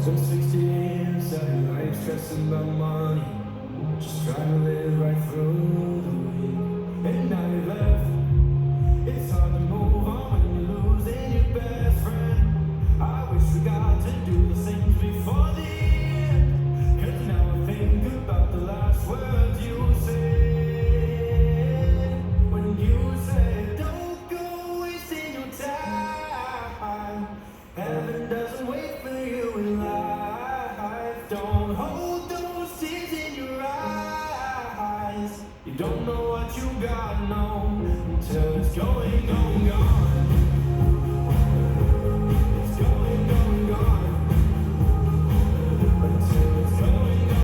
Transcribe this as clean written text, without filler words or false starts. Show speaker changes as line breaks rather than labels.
Spent 60 years out of life stressing about money, just trying to live right through the week. And now you left. It's hard to move on when you're losing your best friend. I wish we got to do the things before the end. 'Cause now I think about the last words you said. When you said, don't go wasting your time. Heaven doesn't wait for you in life. Don't hold those tears in your eyes. You don't know